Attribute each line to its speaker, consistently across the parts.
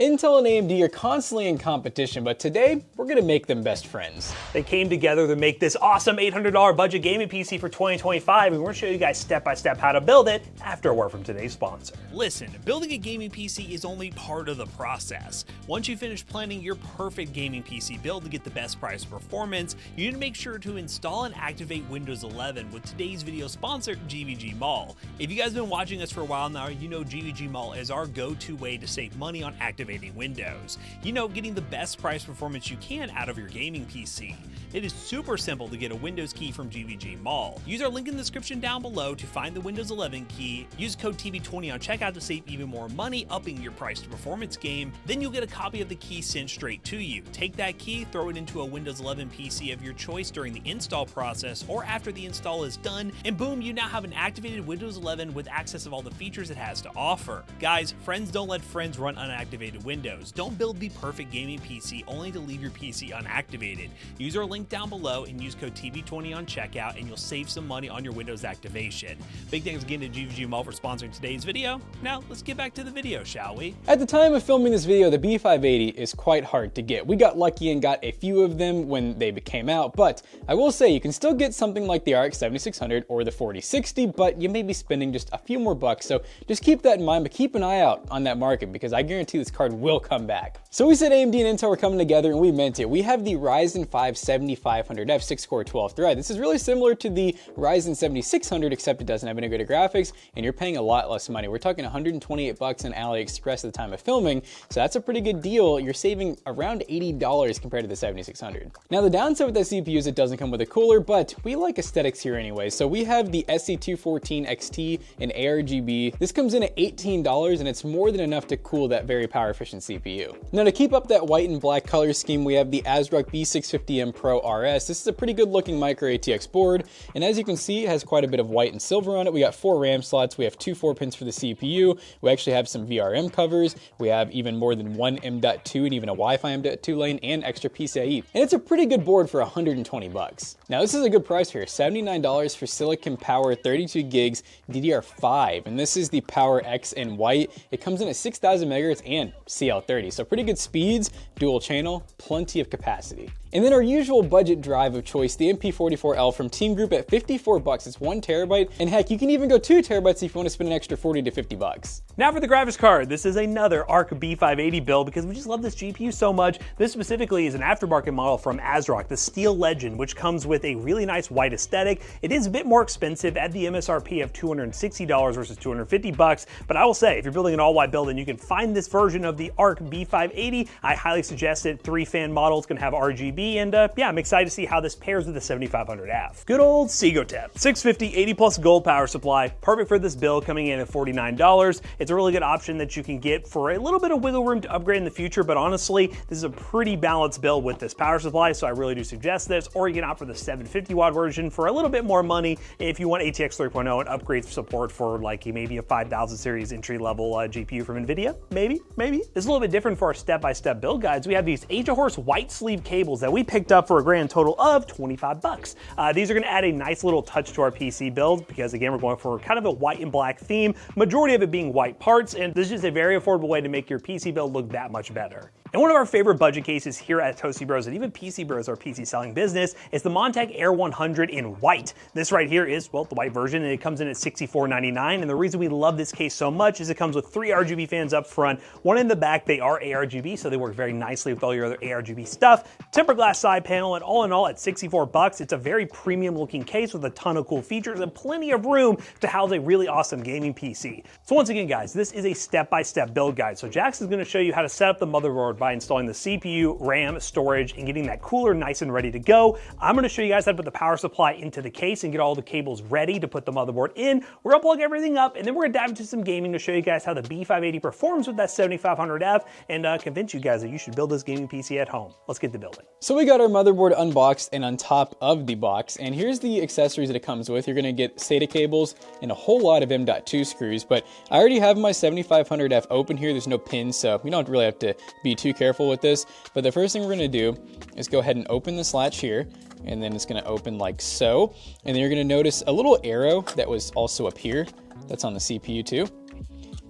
Speaker 1: Intel and AMD are constantly in competition, but today we're gonna make them best friends.
Speaker 2: They came together to make this awesome $800 budget gaming PC for 2025, and we're gonna show you guys step by step how to build it after a word from today's sponsor.
Speaker 3: Listen, building a gaming PC is only part of the process. Once you finish planning your perfect gaming PC build to get the best price performance, you need to make sure to install and activate Windows 11 with today's video sponsor, GVG Mall. If you guys have been watching us for a while now, you know GVG Mall is our go-to way to save money on activating Windows. You know, getting the best price performance you can out of your gaming PC. It is super simple to get a Windows key from GVG Mall. Use our link in the description down below to find the Windows 11 key. Use code TB20 on checkout to save even more money, upping your price to performance game. Then you'll get a copy of the key sent straight to you. Take that key, throw it into a Windows 11 PC of your choice during the install process or after the install is done, and boom, you now have an activated Windows 11 with access of all the features it has to offer. Guys, friends don't let friends run unactivated Windows. Don't build the perfect gaming PC only to leave your PC unactivated. Use our link down below and use code TB20 on checkout and you'll save some money on your Windows activation. Big thanks again to GVG Mall for sponsoring today's video. Now let's get back to the video, shall we?
Speaker 1: At the time of filming this video, the B580 is quite hard to get. We got lucky and got a few of them when they came out, but I will say you can still get something like the Arc 7600 or the 4060, but you may be spending just a few more bucks, so just keep that in mind, but keep an eye out on that market because I guarantee this card will come back. So we said AMD and Intel were coming together and we meant it. We have the Ryzen 5 7500F 6-core 12 thread. This is really similar to the Ryzen 7600 except it doesn't have integrated graphics and you're paying a lot less money. We're talking 128 bucks on AliExpress at the time of filming, so that's a pretty good deal. You're saving around $80 compared to the 7600. Now the downside with that CPU is it doesn't come with a cooler, but we like aesthetics here anyway. So we have the SC214 XT in ARGB. This comes in at $18 and it's more than enough to cool that very power efficient CPU. Now to keep up that white and black color scheme, we have the ASRock B650M Pro RS. This is a pretty good looking micro ATX board, and as you can see, it has quite a bit of white and silver on it. We got 4 RAM slots, we have 2 4-pins for the CPU, we actually have some VRM covers, we have even more than one M.2 and even a Wi-Fi M.2 lane and extra PCIe. And it's a pretty good board for 120 bucks. Now this is a good price here, $79 for Silicon Power 32 gigs DDR5, and this is the Power X in white. It comes in at 6,000 megahertz and CL30, so pretty good speeds, dual channel, plenty of capacity. And then our usual budget drive of choice, the MP44L from Teamgroup at 54 bucks. It's 1 terabyte, and heck, you can even go 2 terabytes if you want to spend an extra 40 to 50 bucks.
Speaker 2: Now for the graphics card. This is another Arc B580 build because we just love this GPU so much. This specifically is an aftermarket model from ASRock, the Steel Legend, which comes with a really nice white aesthetic. It is a bit more expensive at the MSRP of $260 versus 250 bucks, but I will say, if you're building an all-white build and you can find this version of the Arc B580, I highly suggest it. 3-fan model, it's gonna have RGB, and yeah, I'm excited to see how this pairs with the 7500F. Good old Segotep. 650, 80 plus gold power supply, perfect for this build, coming in at $49. It's a really good option that you can get for a little bit of wiggle room to upgrade in the future, but honestly, this is a pretty balanced build with this power supply, so I really do suggest this, or you can opt for the 750 watt version for a little bit more money if you want ATX 3.0 and upgrade support for like maybe a 5000 series entry level GPU from Nvidia, maybe. This is a little bit different for our step-by-step build guides. We have these Asiahorse white sleeve cables that we picked up for a grand total of 25 bucks. These are gonna add a nice little touch to our PC build because again, we're going for kind of a white and black theme, majority of it being white parts, and this is just a very affordable way to make your PC build look that much better. And one of our favorite budget cases here at Toasty Bros and even PC Bros, our PC selling business, is the Montech Air 100 in white. This right here is, well, the white version, and it comes in at $64.99. And the reason we love this case so much is it comes with 3 RGB fans up front, 1 in the back. They are ARGB, so they work very nicely with all your other ARGB stuff. Tempered glass side panel, and all in all, at 64 bucks, it's a very premium looking case with a ton of cool features and plenty of room to house a really awesome gaming PC. So once again, guys, this is a step-by-step build guide. So Jax is going to show you how to set up the motherboard by installing the CPU, RAM, storage, and getting that cooler nice and ready to go. I'm going to show you guys how to put the power supply into the case and get all the cables ready to put the motherboard in. We're going to plug everything up, and then we're going to dive into some gaming to show you guys how the B580 performs with that 7500F and convince you guys that you should build this gaming PC at home. Let's get to building.
Speaker 1: So we got our motherboard unboxed and on top of the box, and here's the accessories that it comes with. You're going to get SATA cables and a whole lot of M.2 screws, but I already have my 7500F open here. There's no pins, so you don't really have to be too careful with this. But the first thing we're going to do is go ahead and open this latch here, and then it's going to open like so. And then you're going to notice a little arrow that was also up here. That's on the CPU too.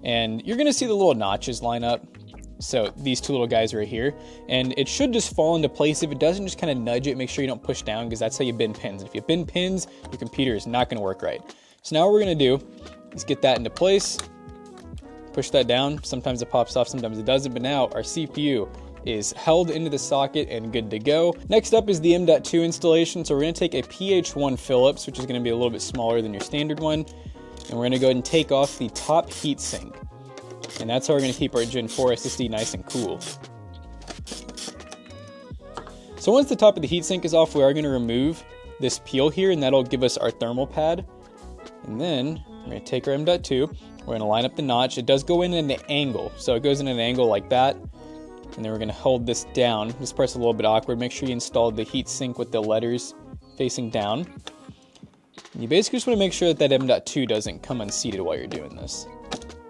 Speaker 1: And you're going to see the little notches line up. So these two little guys right here, and it should just fall into place. If it doesn't, just kind of nudge it, make sure you don't push down, because that's how you bend pins. And if you bend pins, your computer is not going to work right. So now what we're going to do is get that into place, push that down. Sometimes it pops off, sometimes it doesn't, but now our CPU is held into the socket and good to go. Next up is the M.2 installation. So we're going to take a PH1 Phillips, which is going to be a little bit smaller than your standard one, and we're going to go ahead and take off the top heatsink. And that's how we're going to keep our Gen 4 SSD nice and cool. So once the top of the heatsink is off, we are going to remove this peel here, and that'll give us our thermal pad. And then we're going to take our M.2, we're going to line up the notch. It does go in an angle, so it goes in an angle like that. And then we're going to hold this down. This part's a little bit awkward. Make sure you install the heatsink with the letters facing down. And you basically just want to make sure that that M.2 doesn't come unseated while you're doing this.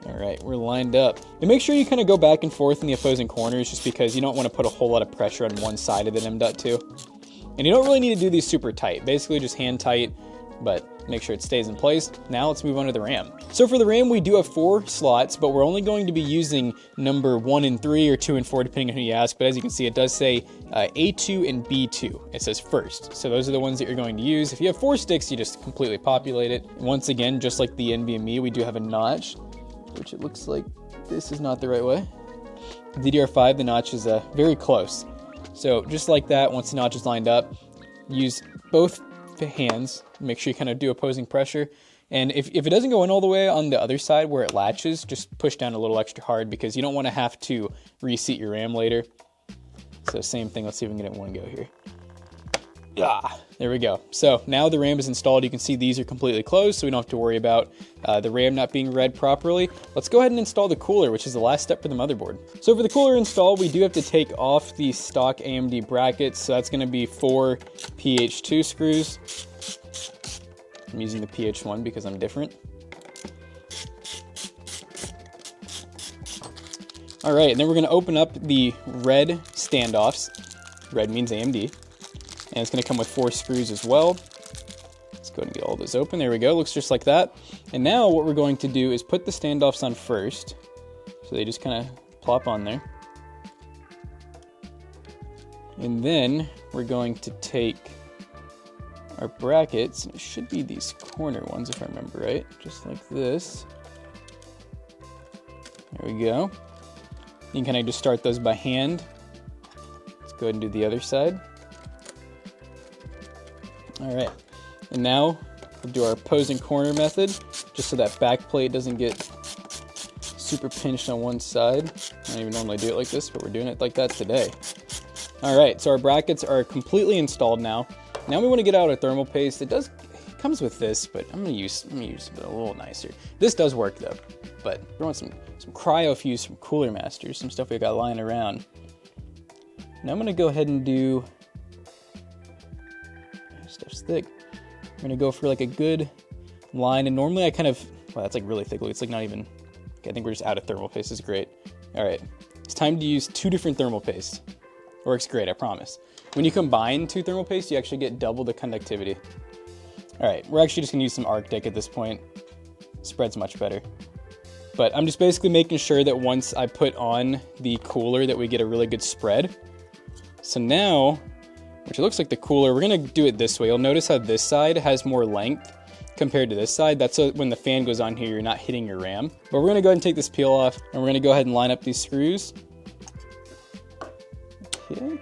Speaker 1: Alright, we're lined up. And make sure you kind of go back and forth in the opposing corners, just because you don't want to put a whole lot of pressure on one side of the M.2. And you don't really need to do these super tight. Basically just hand tight, but make sure it stays in place. Now let's move on to the RAM. So for the RAM, we do have 4 slots, but we're only going to be using number 1 and 3 or 2 and 4, depending on who you ask. But as you can see, it does say A2 and B2. It says first. So those are the ones that you're going to use. If you have 4 sticks, you just completely populate it. And once again, just like the NVMe, we do have a notch, which it looks like this is not the right way. DDR5, the notch is very close. So just like that, once the notch is lined up, use both hands, make sure you kind of do opposing pressure. And if it doesn't go in all the way on the other side where it latches, just push down a little extra hard, because you don't want to have to reseat your RAM later. So same thing, let's see if we can get it in one go here. Ah, there we go. So now the RAM is installed. You can see these are completely closed, so we don't have to worry about the RAM not being read properly. Let's go ahead and install the cooler, which is the last step for the motherboard. So for the cooler install, we do have to take off the stock AMD brackets. So that's going to be 4 PH2 screws. I'm using the PH1 because I'm different. All right, and then we're going to open up the red standoffs. Red means AMD. And it's going to come with 4 screws as well. Let's go ahead and get all those open. There we go. Looks just like that. And now what we're going to do is put the standoffs on first. So they just kind of plop on there. And then we're going to take our brackets. It should be these corner ones if I remember right. Just like this. There we go. You can kind of just start those by hand. Let's go ahead and do the other side. All right, and now we'll do our opposing corner method, just so that back plate doesn't get super pinched on one side. I don't even normally do it like this, but we're doing it like that today. All right, so our brackets are completely installed now. Now we want to get out our thermal paste. It comes with this, but I'm gonna use it a little nicer. This does work though, but we want some cryo fuse from Cooler Masters, some stuff we got lying around. Now I'm gonna go ahead and do. Stuff's thick. We're gonna go for like a good line, and normally I kind of, well, that's like really thick. It's like not even, okay, I think we're just out of thermal paste. This is great. All right, it's time to use 2 different thermal pastes. Works great, I promise. When you combine 2 thermal pastes, you actually get double the conductivity. All right, we're actually just gonna use some Arctic at this point. Spreads much better. But I'm just basically making sure that once I put on the cooler that we get a really good spread. So now, which looks like the cooler, we're gonna do it this way. You'll notice how this side has more length compared to this side. That's so when the fan goes on here, you're not hitting your RAM. But we're gonna go ahead and take this peel off, and we're gonna go ahead and line up these screws. Okay.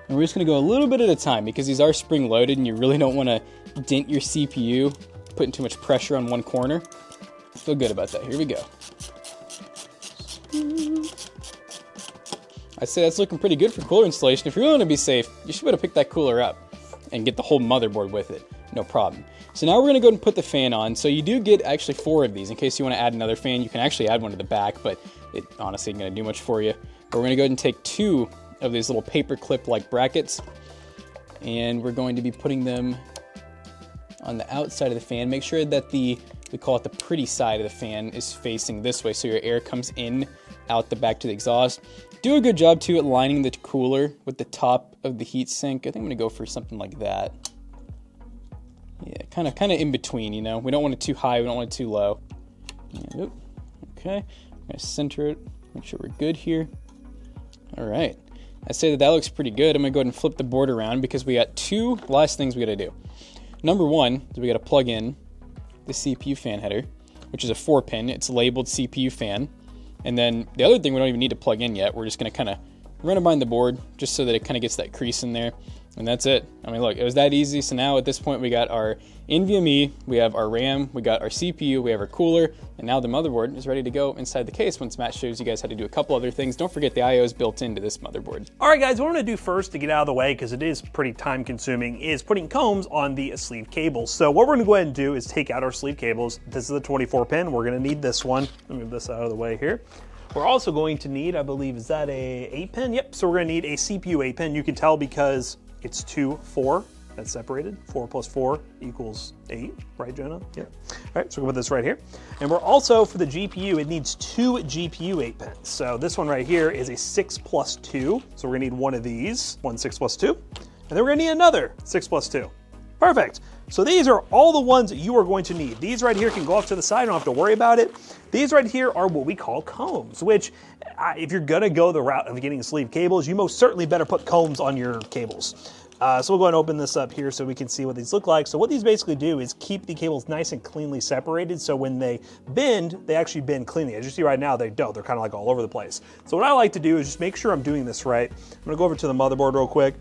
Speaker 1: And we're just gonna go a little bit at a time, because these are spring loaded and you really don't wanna dent your CPU, putting too much pressure on one corner. Feel good about that. Here we go. I'd say that's looking pretty good for cooler installation. If you really want to be safe, you should be able to pick that cooler up and get the whole motherboard with it. No problem. So now we're going to go ahead and put the fan on. So you do get actually 4 of these. In case you want to add another fan, you can actually add one to the back, but it honestly isn't going to do much for you. But we're going to go ahead and take 2 of these little paper clip-like brackets, and we're going to be putting them on the outside of the fan. Make sure that we call it the pretty side of the fan, is facing this way, so your air comes in, out the back to the exhaust. Do a good job too at lining the cooler with the top of the heatsink. I think I'm gonna go for something like that. Yeah, kind of in between, you know. We don't want it too high, we don't want it too low. And, okay, I'm gonna center it Make sure we're good here. All right. I say that looks pretty good. I'm gonna go ahead and flip the board around because we got two last things we gotta do. Number one is we gotta plug in the CPU fan header, which is a 4-pin. It's labeled CPU fan. And then the other thing we don't even need to plug in yet. We're just gonna kind of run it behind the board just so that it kind of gets that crease in there. And that's it. I mean, look, it was that easy. So now at this point, we got our NVMe, we have our RAM, we got our CPU, we have our cooler, and now the motherboard is ready to go inside the case once Matt shows you guys how to do a couple other things. Don't forget the I/O is built into this motherboard.
Speaker 2: All right, guys, what I'm gonna do first to get out of the way, because it is pretty time consuming, is putting combs on the sleeve cables. So what we're gonna go ahead and do is take out our sleeve cables. This is the 24-pin. We're gonna need this one. Let me move this out of the way here. We're also going to need, I believe, is that a 8-pin? Yep, so we're gonna need a CPU 8-pin. You can tell because it's 2, 4, that's separated. 4 plus 4 equals 8, right, Jonah? Yeah. All right, so we'll put this right here. And we're also, for the GPU, it needs 2 GPU 8-pins. So this one right here is a 6 plus 2. So we're gonna need one of these, one 6 plus 2. And then we're gonna need another 6 plus 2. Perfect. So these are all the ones that you are going to need. These right here can go off to the side, don't have to worry about it. These right here are what we call combs, which if you're gonna go the route of getting sleeve cables, you most certainly better put combs on your cables. So we'll go ahead and open this up here so we can see what these look like. So what these basically do is keep the cables nice and cleanly separated, so when they bend, they actually bend cleanly. As you see right now, they don't. They're kind of like all over the place. So what I like to do is just make sure I'm doing this right. I'm gonna go over to the motherboard real quick,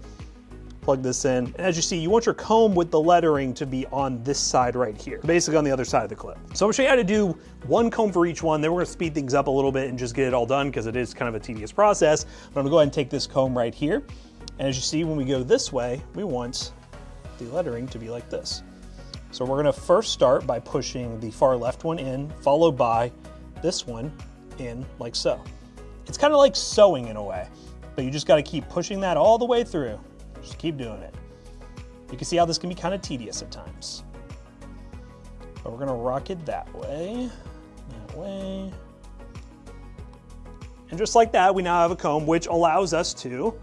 Speaker 2: plug this in, and as you see, you want your comb with the lettering to be on this side right here, basically on the other side of the clip. So I'm gonna show you how to do one comb for each one, then we're gonna speed things up a little bit and just get it all done because it is kind of a tedious process. But I'm gonna go ahead and take this comb right here, and as you see, when we go this way, we want the lettering to be like this. So we're gonna first start by pushing the far left one in, followed by this one in like so. It's kind of like sewing in a way, but you just gotta keep pushing that all the way through. Just keep doing it. You can see how this can be kind of tedious at times. But we're gonna rock it that way. And just like that, we now have a comb which allows us to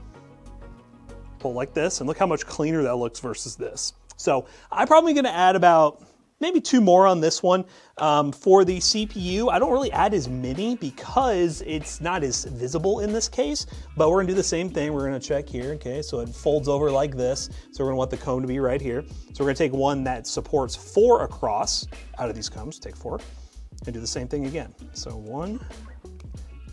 Speaker 2: pull like this, and look how much cleaner that looks versus this. So I'm probably gonna add about maybe 2 more on this one. For the CPU, I don't really add as many because it's not as visible in this case, but we're gonna do the same thing. We're gonna check here, okay? So it folds over like this. So we're gonna want the comb to be right here. So we're gonna take one that supports 4 across out of these combs, take 4, and do the same thing again. So 1,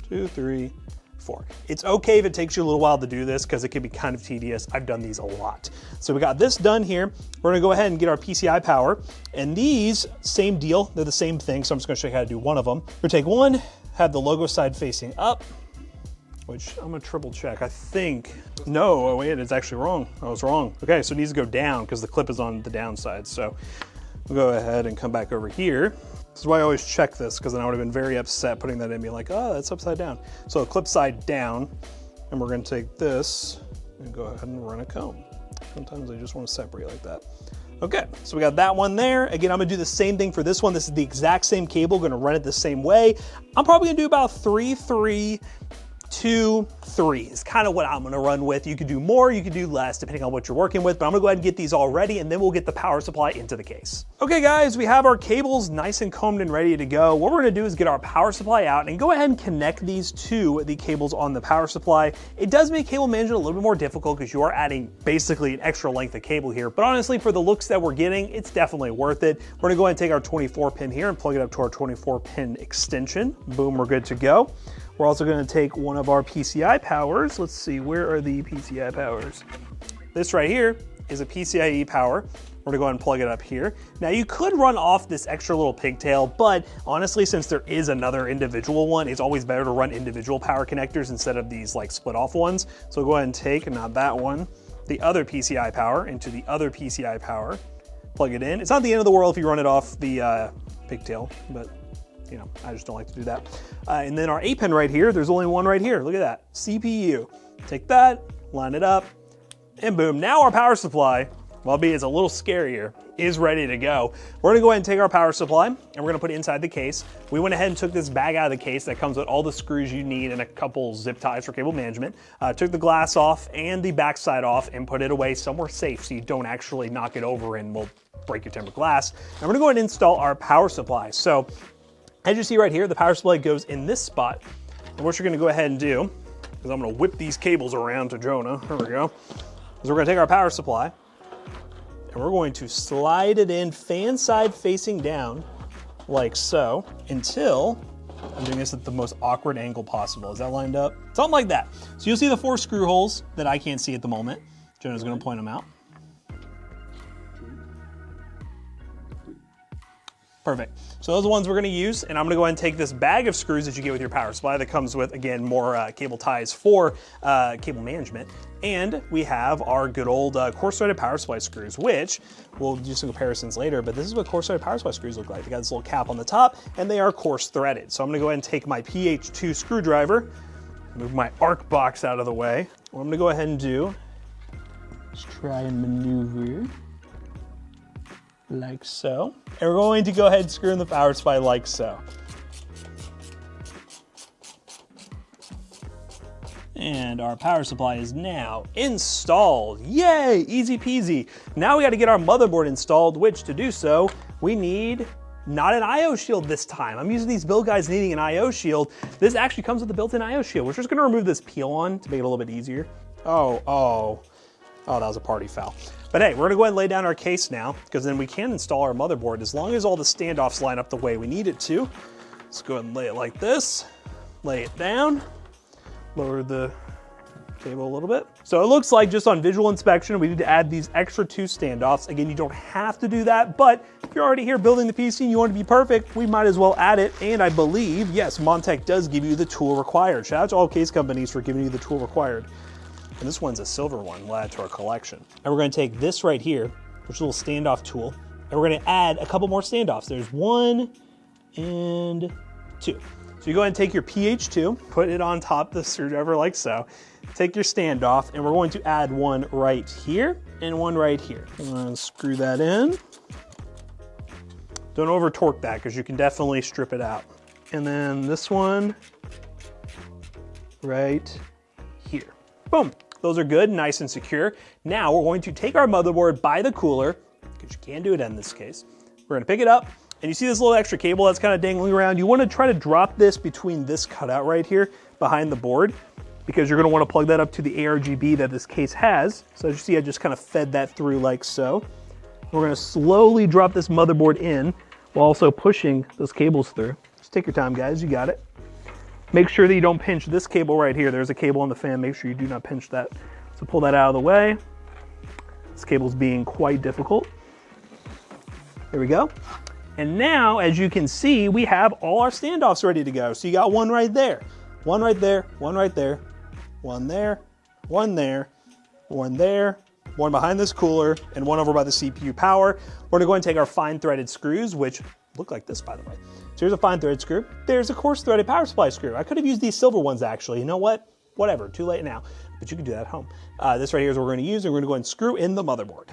Speaker 2: 2, 3, 4. It's okay if it takes you a little while to do this because it can be kind of tedious. I've done these a lot. So we got this done here. We're gonna go ahead and get our PCI power. And these, same deal, they're the same thing. So I'm just gonna show you how to do one of them. We're gonna take one, have the logo side facing up, which I'm gonna triple check. I think, no, oh wait, it's actually wrong. I was wrong. Okay, so it needs to go down because the clip is on the down side. So we'll go ahead and come back over here. This is why I always check this, because then I would have been very upset putting that in, being like, oh, that's upside down. So clip side down, and we're gonna take this and go ahead and run a comb. Sometimes I just want to separate like that. Okay, so we got that one there. Again, I'm gonna do the same thing for this one. This is the exact same cable, gonna run it the same way. I'm probably gonna do about 3, 3, 2, 3 is kind of what I'm gonna run with. You could do more, you could do less, depending on what you're working with, but I'm gonna go ahead and get these all ready, and then we'll get the power supply into the case. Okay guys, we have our cables nice and combed and ready to go. What we're gonna do is get our power supply out and go ahead and connect these to the cables on the power supply. It does make cable management a little bit more difficult because you are adding basically an extra length of cable here, but honestly, for the looks that we're getting, it's definitely worth it. We're gonna go ahead and take our 24-pin here and plug it up to our 24-pin extension. Boom, we're good to go. We're also gonna take one of our PCI powers. Let's see, where are the PCI powers? This right here is a PCIe power. We're gonna go ahead and plug it up here. Now you could run off this extra little pigtail, but honestly, since there is another individual one, it's always better to run individual power connectors instead of these like split off ones. So we'll go ahead and take, not that one, the other PCI power into the other PCI power, plug it in. It's not the end of the world if you run it off the pigtail, but you know, I just don't like to do that. And then our 8-pin right here, there's only one right here. Look at that, CPU. Take that, line it up, and boom. Now our power supply, albeit it's a little scarier, is ready to go. We're gonna go ahead and take our power supply and we're gonna put it inside the case. We went ahead and took this bag out of the case that comes with all the screws you need and a couple zip ties for cable management. Took the glass off and the backside off and put it away somewhere safe so you don't actually knock it over and will break your tempered glass. And we're gonna go ahead and install our power supply. So as you see right here, the power supply goes in this spot And what you're gonna go ahead and do, is I'm gonna whip these cables around to Jonah, there we go, is we're gonna take our power supply, and we're going to slide it in fan side facing down, like so, until, I'm doing this at the most awkward angle possible. Is that lined up? Something like that. So you'll see the 4 screw holes that I can't see at the moment. Jonah's gonna point them out. Perfect. So those are the ones we're gonna use, and I'm gonna go ahead and take this bag of screws that you get with your power supply that comes with, again, more cable ties for cable management. And we have our good old coarse-threaded power supply screws, which we'll do some comparisons later, but this is what coarse-threaded power supply screws look like. They got this little cap on the top, and they are coarse-threaded. So I'm gonna go ahead and take my PH2 screwdriver, move my arc box out of the way. What I'm gonna go ahead and do is try and maneuver like so. And we're going to go ahead and screw in the power supply like so. And our power supply is now installed. Yay, easy peasy. Now we got to get our motherboard installed, which to do so, we need not an IO shield this time. I'm using these build guides needing an IO shield. This actually comes with a built-in IO shield. We're just gonna remove this peel on to make it a little bit easier. Oh, that was a party foul. But hey, we're gonna go ahead and lay down our case now, because then we can install our motherboard as long as all the standoffs line up the way we need it to. Let's go ahead and lay it like this, lay it down, lower the table a little bit. So it looks like just on visual inspection, we need to add these extra 2 standoffs. Again, you don't have to do that, but if you're already here building the PC and you want it to be perfect, we might as well add it. And I believe, yes, Montech does give you the tool required. Shout out to all case companies for giving you the tool required. And this one's a silver one, we'll add to our collection. And we're gonna take this right here, which is a little standoff tool, and we're gonna add a couple more standoffs. There's 1 and 2. So you go ahead and take your PH2, put it on top of the screwdriver like so, take your standoff, and we're going to add 1 right here and 1 right here. I'm gonna screw that in. Don't over torque that, because you can definitely strip it out. And then this one right here. Boom. Those are good, nice and secure. Now we're going to take our motherboard by the cooler, because you can do it in this case. We're gonna pick it up, and you see this little extra cable that's kind of dangling around. You wanna try to drop this between this cutout right here behind the board, because you're gonna wanna plug that up to the ARGB that this case has. So as you see, I just kind of fed that through like so. We're gonna slowly drop this motherboard in while also pushing those cables through. Just take your time, guys, you got it. Make sure that you don't pinch this cable right here. There's a cable on the fan. Make sure you do not pinch that. So pull that out of the way. This cable's being quite difficult. There we go. And now, as you can see, we have all our standoffs ready to go. So you got 1 right there, 1 right there, 1 right there, 1 there, 1 there, 1 there, 1 behind this cooler, and 1 over by the CPU power. We're gonna go ahead and take our fine threaded screws, which look like this, by the way. So here's a fine threaded screw. There's a coarse threaded power supply screw. I could have used these silver ones actually. You know what? Whatever, too late now. But you can do that at home. This right here is what we're gonna use, and we're gonna go ahead and screw in the motherboard.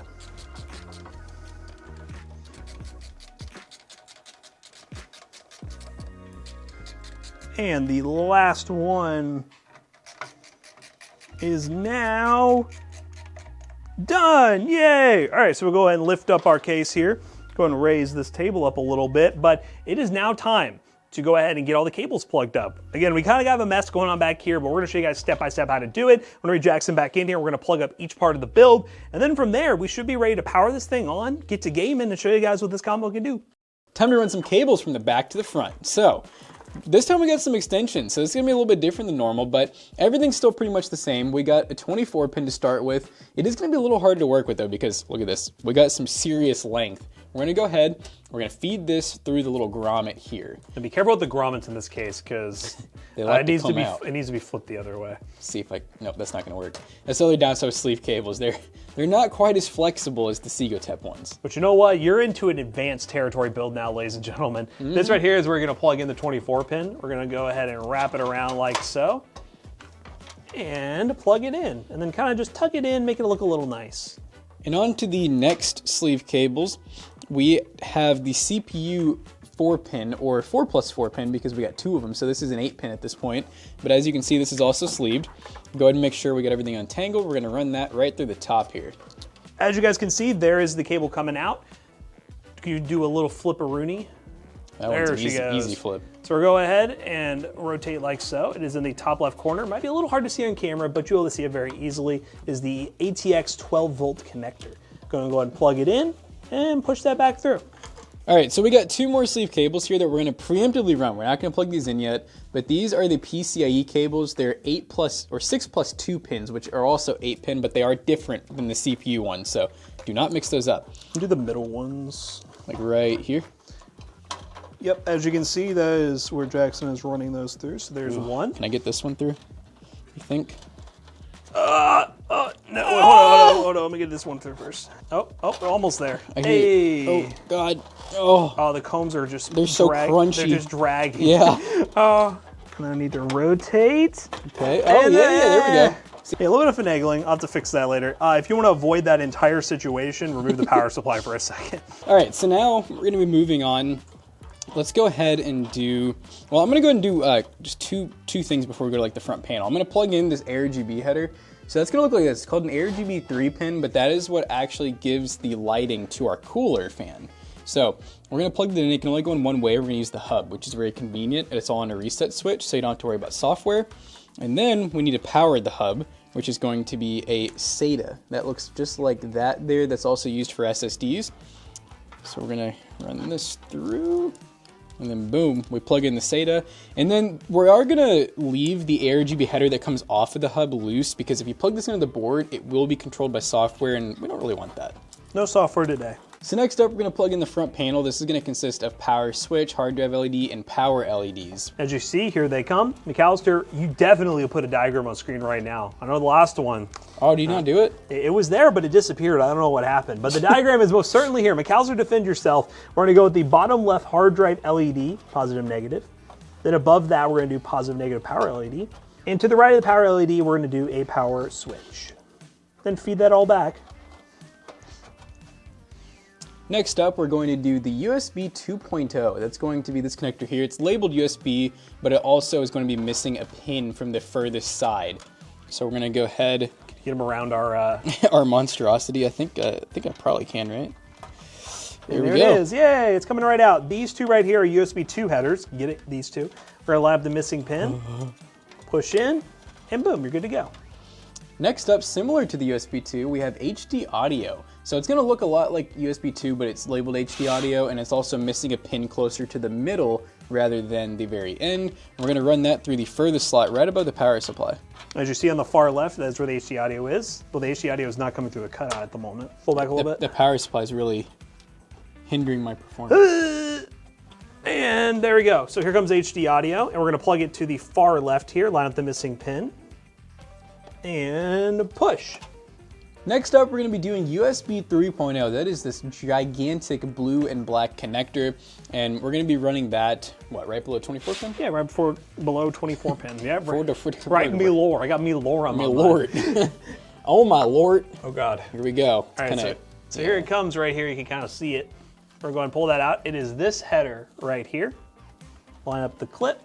Speaker 2: And the last one is now done, yay! All right, so we'll go ahead and lift up our case here. Go ahead and raise this table up a little bit, but it is now time to go ahead and get all the cables plugged up. Again, we kind of have a mess going on back here, but we're gonna show you guys step by step how to do it. I'm gonna bring Jackson back in here. We're gonna plug up each part of the build, and then from there, we should be ready to power this thing on, get to gaming, and show you guys what this combo can do.
Speaker 1: Time to run some cables from the back to the front. So this time we got some extensions, so it's gonna be a little bit different than normal, but everything's still pretty much the same. We got a 24 pin to start with. It is gonna be a little hard to work with though, because look at this. We got some serious length. We're gonna go ahead, we're gonna feed this through the little grommet here.
Speaker 2: And be careful with the grommets in this case, because it needs to be flipped the other way.
Speaker 1: See if nope, that's not gonna work. That's the other downside with sleeve cables. They're not quite as flexible as the Segotep ones.
Speaker 2: But you know what? You're into an advanced territory build now, ladies and gentlemen. This right here is where you're gonna plug in the 24 pin. We're gonna go ahead and wrap it around like so. And plug it in. And then kind of just tuck it in, make it look a little nice.
Speaker 1: And on to the next sleeve cables. We have the CPU 4-pin, or 4+4 pin, because we got 2 of them, so this is an 8-pin at this point. But as you can see, this is also sleeved. Go ahead and make sure we get everything untangled. We're gonna run that right through the top here.
Speaker 2: As you guys can see, there is the cable coming out. You do a little flipperoonie
Speaker 1: That
Speaker 2: There
Speaker 1: one's
Speaker 2: she goes.
Speaker 1: easy flip.
Speaker 2: So we'll go ahead and rotate like so. It is in the top left corner. Might be a little hard to see on camera, but you'll be able to see it very easily. Is the ATX 12-volt connector. Going to go ahead and plug it in and push that back through.
Speaker 1: All right, so we got 2 more sleeve cables here that we're going to preemptively run. We're not going to plug these in yet, but these are the PCIe cables. They're 6+2 pins, which are also 8-pin, but they are different than the CPU ones, so do not mix those up.
Speaker 2: Do the middle ones.
Speaker 1: Like right here.
Speaker 2: Yep, as you can see, that is where Jackson is running those through. So there's one.
Speaker 1: Can I get this one through, you think?
Speaker 2: No, hold on, let me get this one through first. Oh, we're almost there.
Speaker 1: Oh, God. Oh,
Speaker 2: the combs are just
Speaker 1: they're so crunchy.
Speaker 2: They're just dragging.
Speaker 1: Yeah.
Speaker 2: I need to rotate.
Speaker 1: Okay. Oh, yeah, there we go.
Speaker 2: Hey, a little bit of finagling. I'll have to fix that later. If you want to avoid that entire situation, remove the power supply for a second.
Speaker 1: All right, so now we're going to be moving on. Let's go ahead and do, well, I'm going to go ahead and do just two things before we go to like the front panel. I'm going to plug in this AirGB header. So that's going to look like this. It's called an AirGB 3-pin, but that is what actually gives the lighting to our cooler fan. So we're going to plug that in. It can only go in one way. We're going to use the hub, which is very convenient. And it's all on a reset switch, so you don't have to worry about software. And then we need to power the hub, which is going to be a SATA. That looks just like that there. That's also used for SSDs. So we're going to run this through. And then boom, we plug in the SATA. And then we are gonna leave the AirGB header that comes off of the hub loose, because if you plug this into the board, it will be controlled by software, and we don't really want that.
Speaker 2: No software today.
Speaker 1: So next up, we're gonna plug in the front panel. This is gonna consist of power switch, hard drive LED, and power LEDs.
Speaker 2: As you see, here they come. McAllister, you definitely put a diagram on screen right now. I know the last one.
Speaker 1: Oh, do you not do it?
Speaker 2: It was there, but it disappeared. I don't know what happened. But the diagram is most certainly here. McAllister, defend yourself. We're gonna go with the bottom left hard drive LED, positive, negative. Then above that, we're gonna do positive, negative power LED. And to the right of the power LED, we're gonna do a power switch. Then feed that all back.
Speaker 1: Next up, we're going to do the USB 2.0. That's going to be this connector here. It's labeled USB, but it also is going to be missing a pin from the furthest side. So we're going to go ahead.
Speaker 2: Get them around our
Speaker 1: our monstrosity. I think I probably can, right? There we go.
Speaker 2: It is. Yay! It's coming right out. These two right here are USB 2 headers. Get it? These two. We're gonna lab the missing pin. Push in, and boom, you're good to go.
Speaker 1: Next up, similar to the USB 2, we have HD audio. So it's gonna look a lot like USB 2, but it's labeled HD audio, and it's also missing a pin closer to the middle rather than the very end. We're gonna run that through the furthest slot right above the power supply.
Speaker 2: As you see on the far left, that's where the HD audio is. Well, the HD audio is not coming through the cutout at the moment. Pull back a little bit.
Speaker 1: The power supply is really hindering my performance.
Speaker 2: And there we go. So here comes HD audio, and we're gonna plug it to the far left here, line up the missing pin, and push.
Speaker 1: Next up, we're going to be doing USB 3.0. That is this gigantic blue and black connector, and we're going to be running that, what, right below 24 pin?
Speaker 2: Yeah, right below 24 pin. Yeah,
Speaker 1: right
Speaker 2: me lore. I got me lore on my
Speaker 1: lord. Oh my lord.
Speaker 2: Oh god.
Speaker 1: Here we go.
Speaker 2: All right, so here it comes right here. You can kind of see it. We're going to pull that out. It is this header right here. Line up the clip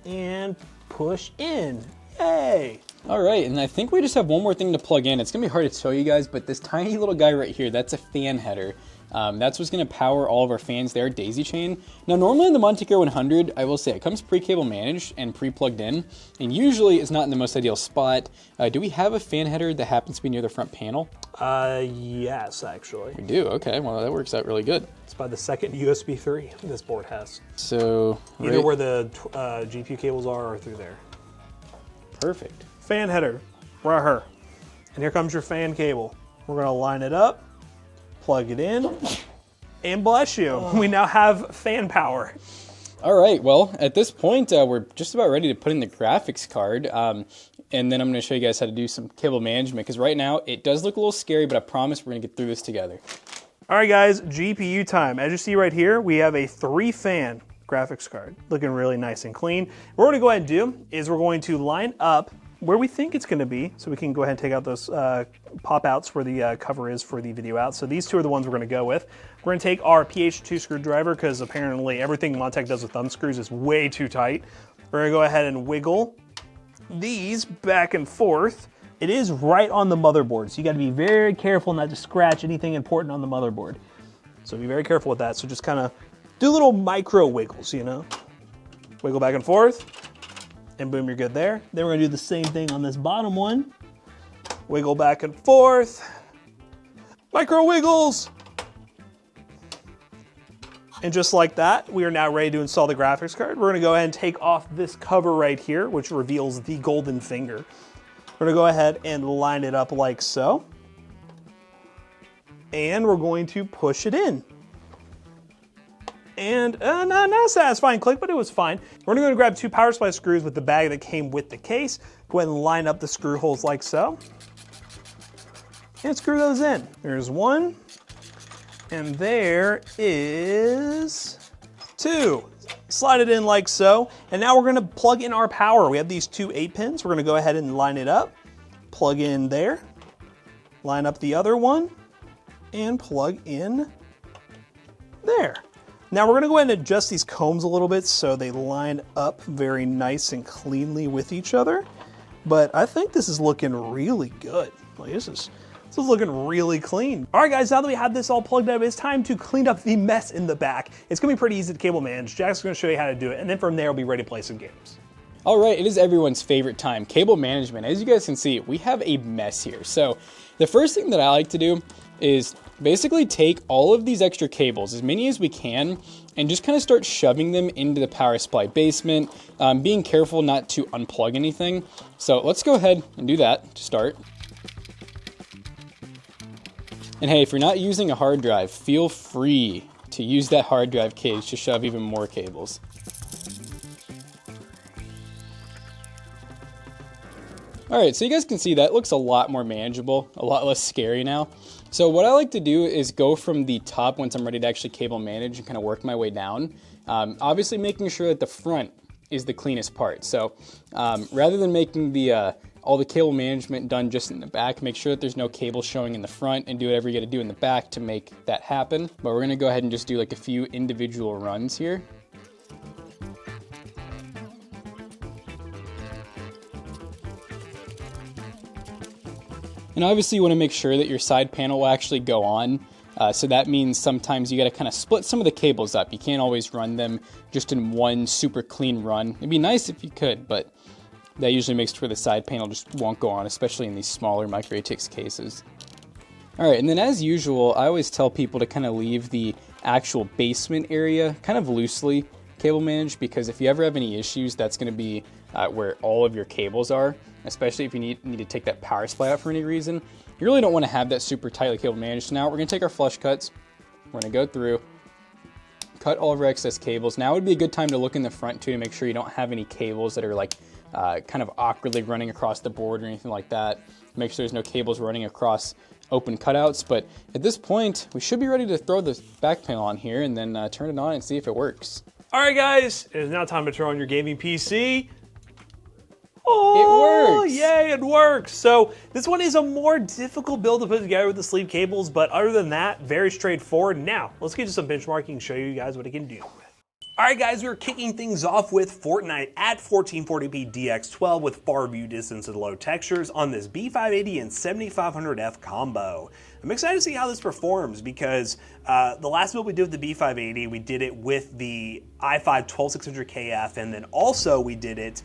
Speaker 2: and push in. Yay!
Speaker 1: All right, and I think we just have one more thing to plug in. It's gonna be hard to show you guys, but this tiny little guy right here, that's a fan header. That's what's gonna power all of our fans there, daisy chain. Now, normally in the Montech Air 100, I will say it comes pre-cable managed and pre-plugged in, and usually it's not in the most ideal spot. Do we have a fan header that happens to be near the front panel?
Speaker 2: Yes, actually.
Speaker 1: We do, okay, well that works out really good.
Speaker 2: It's by the second USB 3 this board has.
Speaker 1: So,
Speaker 2: either where the GPU cables are or through there.
Speaker 1: Perfect.
Speaker 2: Fan header, right here. And here comes your fan cable. We're gonna line it up, plug it in, and bless you. We now have fan power.
Speaker 1: All right, well, at this point, we're just about ready to put in the graphics card. And then I'm gonna show you guys how to do some cable management, because right now it does look a little scary, but I promise we're gonna get through this together.
Speaker 2: All right, guys, GPU time. As you see right here, we have a 3-fan graphics card. Looking really nice and clean. What we're gonna go ahead and do is we're going to line up where we think it's gonna be, so we can go ahead and take out those pop-outs where the cover is for the video out. So these two are the ones we're gonna go with. We're gonna take our PH2 screwdriver, because apparently everything Montech does with thumb screws is way too tight. We're gonna go ahead and wiggle these back and forth. It is right on the motherboard, so you gotta be very careful not to scratch anything important on the motherboard. So be very careful with that. So just kind of do little micro wiggles, you know? Wiggle back and forth, and boom, you're good there. Then we're gonna do the same thing on this bottom one. Wiggle back and forth, micro wiggles. And just like that, we are now ready to install the graphics card. We're gonna go ahead and take off this cover right here, which reveals the golden finger. We're gonna go ahead and line it up like so. And we're going to push it in. And not a satisfying click, but it was fine. We're gonna go grab 2 power supply screws with the bag that came with the case. Go ahead and line up the screw holes like so. And screw those in. There's 1. And there is 2. Slide it in like so. And now we're gonna plug in our power. We have these 2 8-pins. We're gonna go ahead and line it up. Plug in there. Line up the other one. And plug in there. Now we're gonna go ahead and adjust these combs a little bit so they line up very nice and cleanly with each other. But I think this is looking really good. Like this is looking really clean. All right guys, now that we have this all plugged up, it's time to clean up the mess in the back. It's gonna be pretty easy to cable manage. Jack's gonna show you how to do it, and then from there we'll be ready to play some games.
Speaker 1: All right, it is everyone's favorite time, cable management. As you guys can see, we have a mess here. So the first thing that I like to do is basically take all of these extra cables, as many as we can, and just kind of start shoving them into the power supply basement, being careful not to unplug anything. So let's go ahead and do that to start. And hey, if you're not using a hard drive, feel free to use that hard drive cage to shove even more cables. All right, so you guys can see that looks a lot more manageable, a lot less scary now. So what I like to do is go from the top once I'm ready to actually cable manage and kind of work my way down. Obviously making sure that the front is the cleanest part. So rather than making all the cable management done just in the back, make sure that there's no cable showing in the front and do whatever you gotta do in the back to make that happen. But we're gonna go ahead and just do like a few individual runs here. And obviously you want to make sure that your side panel will actually go on. So that means sometimes you got to kind of split some of the cables up. You can't always run them just in one super clean run. It'd be nice if you could, but that usually makes sure the side panel just won't go on, especially in these smaller micro ATX cases. All right, and then as usual, I always tell people to kind of leave the actual basement area kind of loosely cable managed, because if you ever have any issues, that's going to be where all of your cables are, especially if you need to take that power supply out for any reason. You really don't want to have that super tightly cable managed. So now we're going to take our flush cuts. We're going to go through, cut all of our excess cables. Now would be a good time to look in the front too to make sure you don't have any cables that are like kind of awkwardly running across the board or anything like that. Make sure there's no cables running across open cutouts. But at this point, we should be ready to throw the back panel on here and then turn it on and see if it works.
Speaker 2: All right, guys, it is now time to turn on your gaming PC.
Speaker 1: Oh,
Speaker 2: it works! Yay, it works! So this one is a more difficult build to put together with the sleeve cables, but other than that, very straightforward. Now, let's get to some benchmarking and show you guys what it can do. All right, guys, we're kicking things off with Fortnite at 1440p DX12 with far view distance and low textures on this B580 and 7500F combo. I'm excited to see how this performs because the last build we did with the B580, we did it with the i5 12600KF, and then also we did it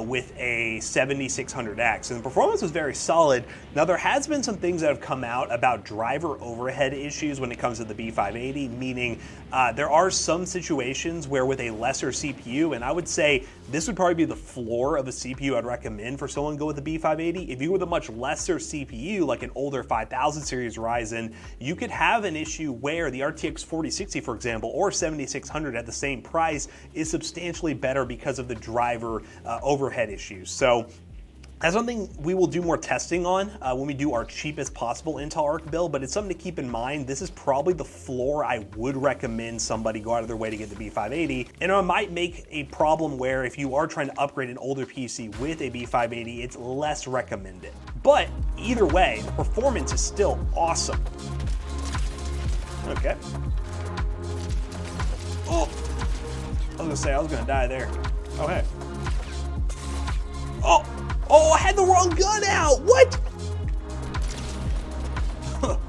Speaker 2: with a 7600X, and the performance was very solid. Now there has been some things that have come out about driver overhead issues when it comes to the B580, meaning there are some situations where with a lesser CPU, and I would say this would probably be the floor of a CPU I'd recommend for someone to go with the B580. If you were the much lesser CPU, like an older 5000 series Ryzen, you could have an issue where the RTX 4060, for example, or 7600 at the same price is substantially better because of the driver overhead issues. So that's something we will do more testing on when we do our cheapest possible Intel Arc build, but it's something to keep in mind. This is probably the floor I would recommend somebody go out of their way to get the B580. And it might make a problem where if you are trying to upgrade an older PC with a B580, it's less recommended. But either way, the performance is still awesome. Okay. Oh, I was gonna say I was gonna die there. Okay. Oh, I had the wrong gun out! What?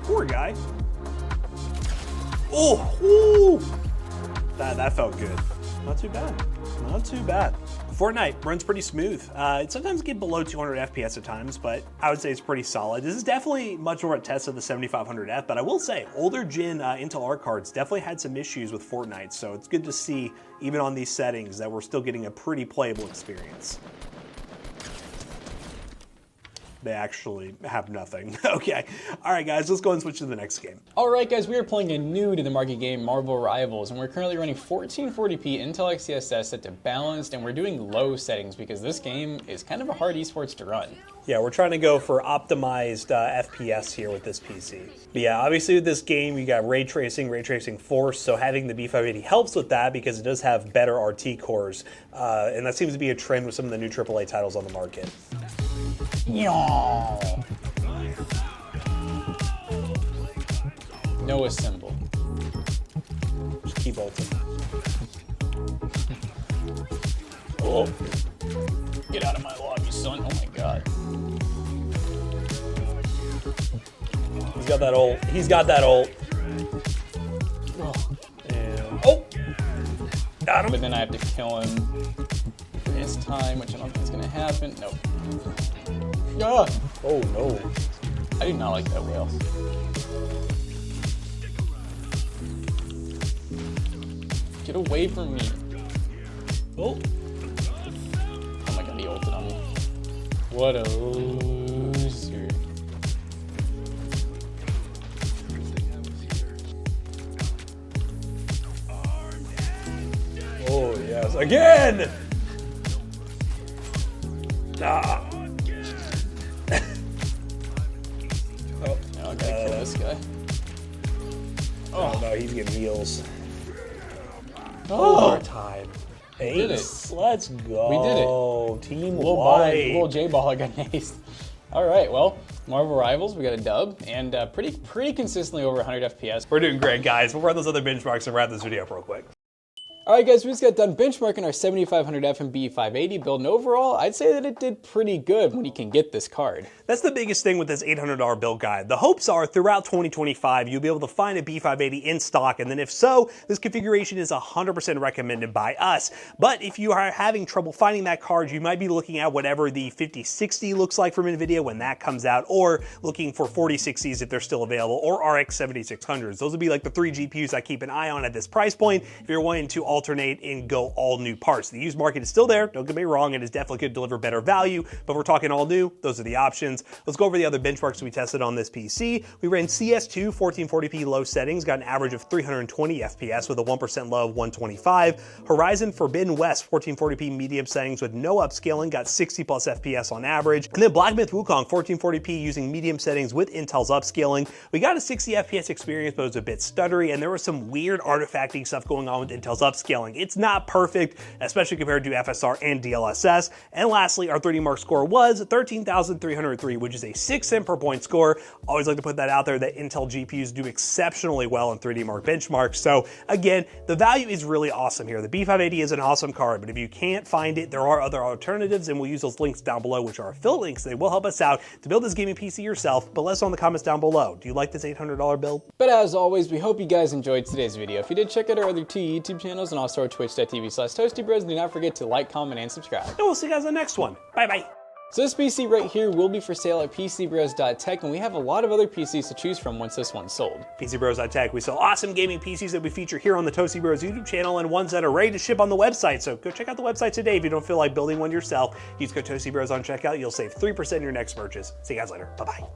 Speaker 2: Poor guy. Oh, That felt good. Not too bad. Not too bad. Fortnite runs pretty smooth. It sometimes gets below 200 FPS at times, but I would say it's pretty solid. This is definitely much more a test of the 7500F, but I will say older gen Intel Arc cards definitely had some issues with Fortnite, so it's good to see, even on these settings, that we're still getting a pretty playable experience. They actually have nothing. Okay. All right, guys, let's go and switch to the next game.
Speaker 1: All right, guys, we are playing a new to the market game, Marvel Rivals, and we're currently running 1440p Intel XeSS set to balanced, and we're doing low settings because this game is kind of a hard esports to run.
Speaker 2: Yeah, we're trying to go for optimized FPS here with this PC. But yeah, obviously with this game, you got ray tracing force, so having the B580 helps with that because it does have better RT cores, and that seems to be a trend with some of the new AAA titles on the market.
Speaker 1: No assemble.
Speaker 2: Just keep ulting. Oh.
Speaker 1: Get out of my lobby, son. Oh my god.
Speaker 2: He's got that ult. He's got that ult. And, oh! Got him.
Speaker 1: But then I have to kill him this time, which I don't think is going to happen. Nope. Ah!
Speaker 2: Oh no.
Speaker 1: I do not like that whale. Get away from me.
Speaker 2: Oh.
Speaker 1: Oh my god, he ulted on me. What a loser.
Speaker 2: Oh yes. Again! Ah.
Speaker 1: I gotta kill this guy.
Speaker 2: Oh no, he's getting heals.
Speaker 1: Oh,
Speaker 2: Overtime.
Speaker 1: did
Speaker 2: Ace. Let's go.
Speaker 1: We did it.
Speaker 2: Team
Speaker 1: little
Speaker 2: White.
Speaker 1: little J-ball got aced. All right, well, Marvel Rivals, we got a dub, and pretty consistently over 100 FPS.
Speaker 2: We're doing great, guys. We'll run those other benchmarks and wrap this video up real quick.
Speaker 1: All right, guys, we just got done benchmarking our 7500F and B580 build, and overall, I'd say that it did pretty good when you can get this card.
Speaker 2: That's the biggest thing with this $800 build guide. The hopes are throughout 2025, you'll be able to find a B580 in stock, and then if so, this configuration is 100% recommended by us. But if you are having trouble finding that card, you might be looking at whatever the 5060 looks like from Nvidia when that comes out, or looking for 4060s if they're still available, or RX 7600s. Those would be like the 3 GPUs I keep an eye on at this price point if you're wanting to alternate and go all new parts. The used market is still there, don't get me wrong, it is definitely going to deliver better value, but if we're talking all new, those are the options. Let's go over the other benchmarks we tested on this PC. We ran CS2 1440p low settings, got an average of 320 FPS with a 1% low of 125. Horizon Forbidden West 1440p medium settings with no upscaling, got 60 plus FPS on average. And then Black Myth Wukong 1440p using medium settings with Intel's upscaling. We got a 60 FPS experience, but it was a bit stuttery, and there was some weird artifacting stuff going on with Intel's upscaling. It's not perfect, especially compared to FSR and DLSS. And lastly, our 3D Mark score was 13,303, which is a 6 cent per point score. Always like to put that out there that Intel GPUs do exceptionally well in 3D Mark benchmarks. So again, the value is really awesome here. The B580 is an awesome card, but if you can't find it, there are other alternatives, and we'll use those links down below, which are affiliate links. They will help us out to build this gaming PC yourself, but let us know in the comments down below. Do you like this $800 build?
Speaker 1: But as always, we hope you guys enjoyed today's video. If you did, check out our other two YouTube channels and also our twitch.tv/ToastyBros. Do not forget to like, comment, and subscribe.
Speaker 2: And we'll see you guys on the next one. Bye-bye.
Speaker 1: So this PC right here will be for sale at PCBros.tech, and we have a lot of other PCs to choose from once this one's sold.
Speaker 2: PCBros.tech, we sell awesome gaming PCs that we feature here on the Toasty Bros YouTube channel and ones that are ready to ship on the website. So go check out the website today if you don't feel like building one yourself. Use code Toasty Bros on checkout. You'll save 3% in your next purchase. See you guys later. Bye-bye.